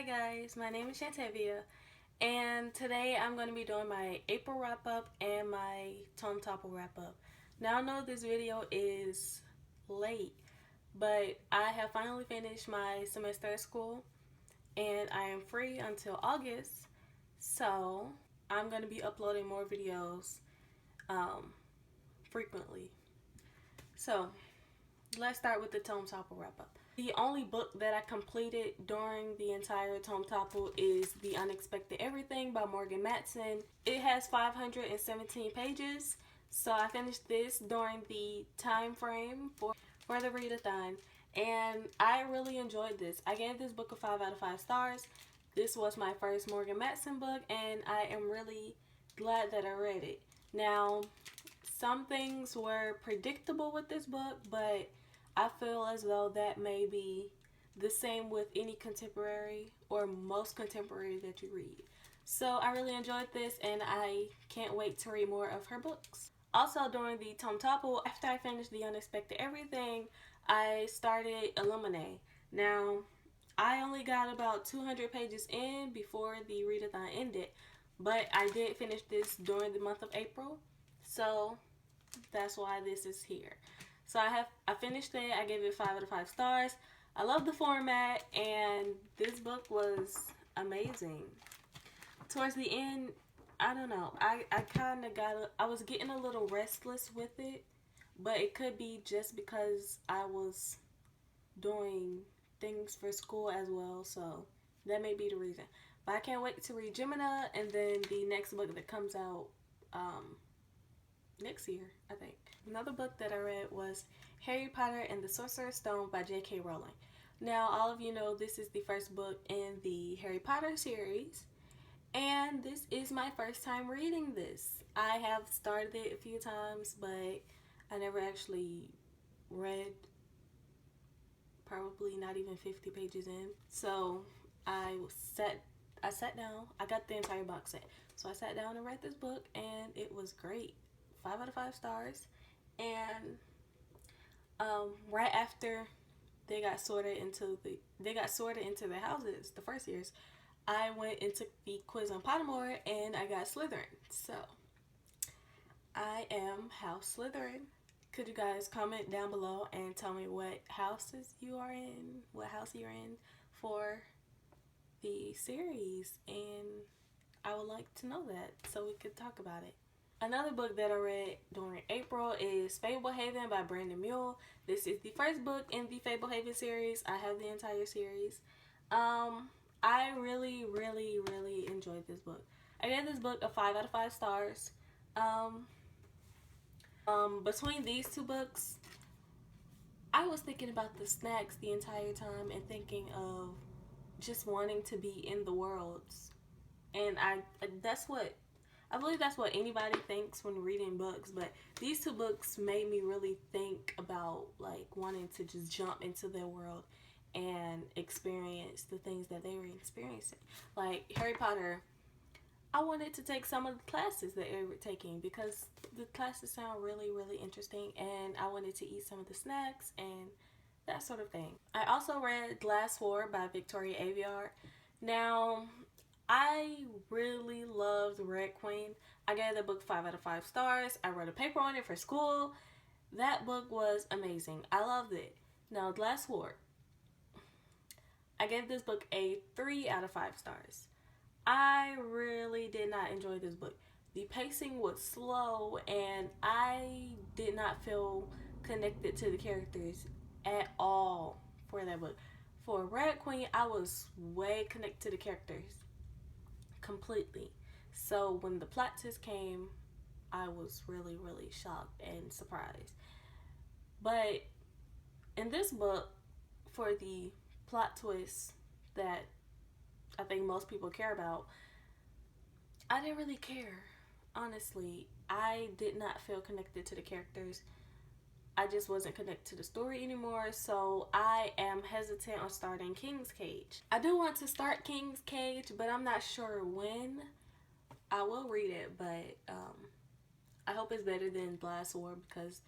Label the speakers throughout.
Speaker 1: guys, my name is Shantavia, and today I'm going to be doing my April wrap up and my Tome Topple wrap up. Now I know this video is late, but I have finally finished my semester at school and I am free until August, so I'm going to be uploading more videos frequently. So let's start with the Tome Topple wrap up. The only book that I completed during the entire Tome Topple is The Unexpected Everything by Morgan Matson. It has 517 pages, so I finished this during the time frame for the readathon, and I really enjoyed this. I gave this book a 5 out of 5 stars. This was my first Morgan Matson book, and I am really glad that I read it. Now, some things were predictable with this book, but I feel as though that may be the same with any contemporary or most contemporary that you read. So I really enjoyed this and I can't wait to read more of her books. Also, during the Tome Topple, after I finished The Unexpected Everything, I started Illuminate. Now, I only got about 200 pages in before the readathon ended, but I did finish this during the month of April, so that's why this is here. So I finished it. I gave it 5 out of 5 stars. I love the format, and this book was amazing. Towards the end, I don't know. I kind of I was getting a little restless with it, but it could be just because I was doing things for school as well, so that may be the reason. But I can't wait to read Gemini and then the next book that comes out next year, I think. Another book that I read was Harry Potter and the Sorcerer's Stone by J.K. Rowling. Now, all of you know this is the first book in the Harry Potter series, and this is my first time reading this. I have started it a few times, but I never actually read probably not even 50 pages in. So I sat down. I got the entire box set. So I sat down and read this book, and it was great. 5 out of 5 stars. And right after they got sorted into their houses, the first years, I went and took the quiz on Pottermore and I got Slytherin. So I am House Slytherin. Could you guys comment down below and tell me what houses you are in, what house you're in for the series, and I would like to know that so we could talk about it. Another book that I read during April is Fablehaven by Brandon Mule. This is the first book in the Fablehaven series. I have the entire series. I really enjoyed this book. I gave this book a 5 out of 5 stars. Between these two books, I was thinking about the snacks the entire time and thinking of just wanting to be in the worlds. And I believe that's what anybody thinks when reading books, but these two books made me really think about like wanting to just jump into their world and experience the things that they were experiencing. Like Harry Potter, I wanted to take some of the classes that they were taking because the classes sound really interesting, and I wanted to eat some of the snacks and that sort of thing. I also read Glass War by Victoria Aveyard. Now, I really loved Red Queen. I gave the book 5 out of 5 stars. I wrote a paper on it for school. That book was amazing. I loved it. Now, Glass War. I gave this book a 3 out of 5 stars. I really did not enjoy this book. The pacing was slow, and I did not feel connected to the characters at all for that book. For Red Queen, I was way connected to the characters completely. So when the plot twist came, I was really shocked and surprised. But in this book, for the plot twist that I think most people care about, I didn't really care. Honestly, I did not feel connected to the characters. I just wasn't connected to the story anymore, so I am hesitant on starting King's Cage. I do want to start King's Cage, but I'm not sure when. I will read it, but I hope it's better than Glass War because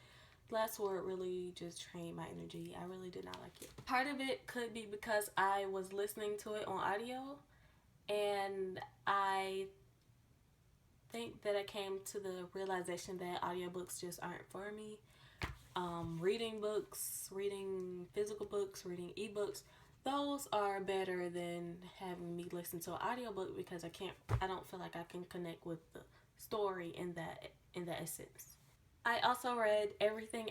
Speaker 1: last word really just drained my energy. I really did not like it. Part of it could be because I was listening to it on audio, and I think that I came to the realization that audiobooks just aren't for me. Reading books, reading physical books, reading ebooks, those are better than having me listen to an audiobook, because I don't feel like I can connect with the story in that essence. I also read Everything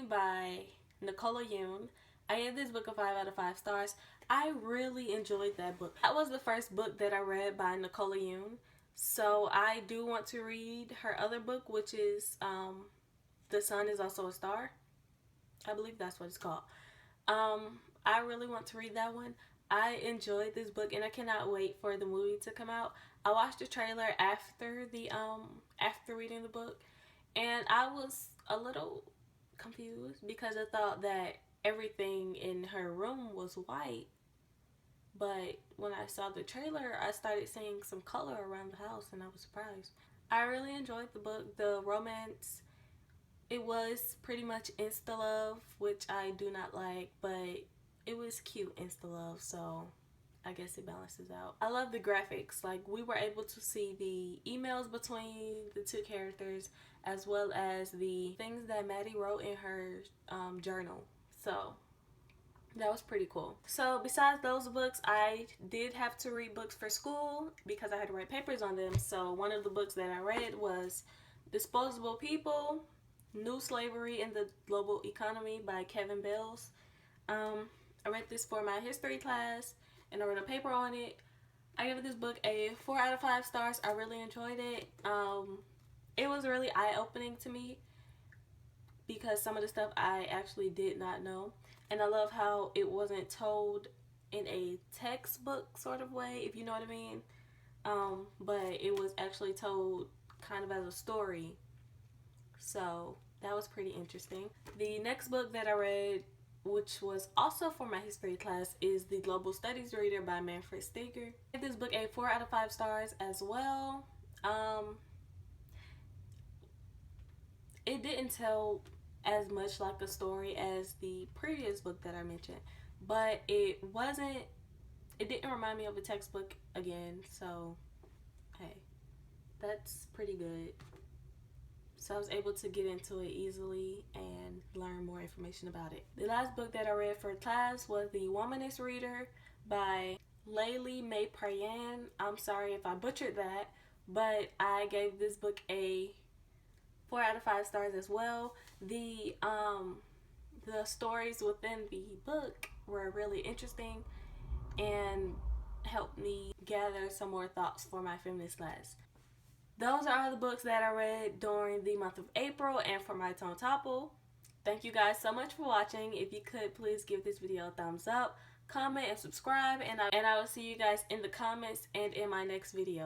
Speaker 1: by Nicola Yoon. I gave this book a 5 out of 5 stars. I really enjoyed that book. That was the first book that I read by Nicola Yoon. So I do want to read her other book, which is The Sun is Also a Star. I believe that's what it's called. I really want to read that one. I enjoyed this book, and I cannot wait for the movie to come out. I watched the trailer after reading the book, and I was a little confused because I thought that everything in her room was white. But when I saw the trailer, I started seeing some color around the house, and I was surprised. I really enjoyed the book. The romance, it was pretty much insta love, which I do not like, but it was cute insta love, so I guess it balances out. I love the graphics. Like, we were able to see the emails between the two characters, as well as the things that Maddie wrote in her journal. So that was pretty cool. So besides those books, I did have to read books for school because I had to write papers on them. So one of the books that I read was Disposable People, New Slavery in the Global Economy by Kevin Bells. I read this for my history class, and I wrote a paper on it. I gave this book a 4 out of 5 stars. I really enjoyed it. It was really eye-opening to me because some of the stuff I actually did not know. And I love how it wasn't told in a textbook sort of way, if you know what I mean. But it was actually told kind of as a story. So that was pretty interesting. The next book that I read, which was also for my history class, is The Global Studies Reader by Manfred Steger. I gave this book a 4 out of 5 stars as well. It didn't tell as much like a story as the previous book that I mentioned, but it didn't remind me of a textbook again, so hey, that's pretty good. So I was able to get into it easily and learn more information about it. The last book that I read for class was The Womanist Reader by Layli May Prayan. I'm sorry if I butchered that, but I gave this book a 4 out of 5 stars as well. The stories within the book were really interesting and helped me gather some more thoughts for my feminist class. Those are all the books that I read during the month of April and for my Tome Topple. Thank you guys so much for watching. If you could, please give this video a thumbs up, comment, and subscribe, and I will see you guys in the comments and in my next video.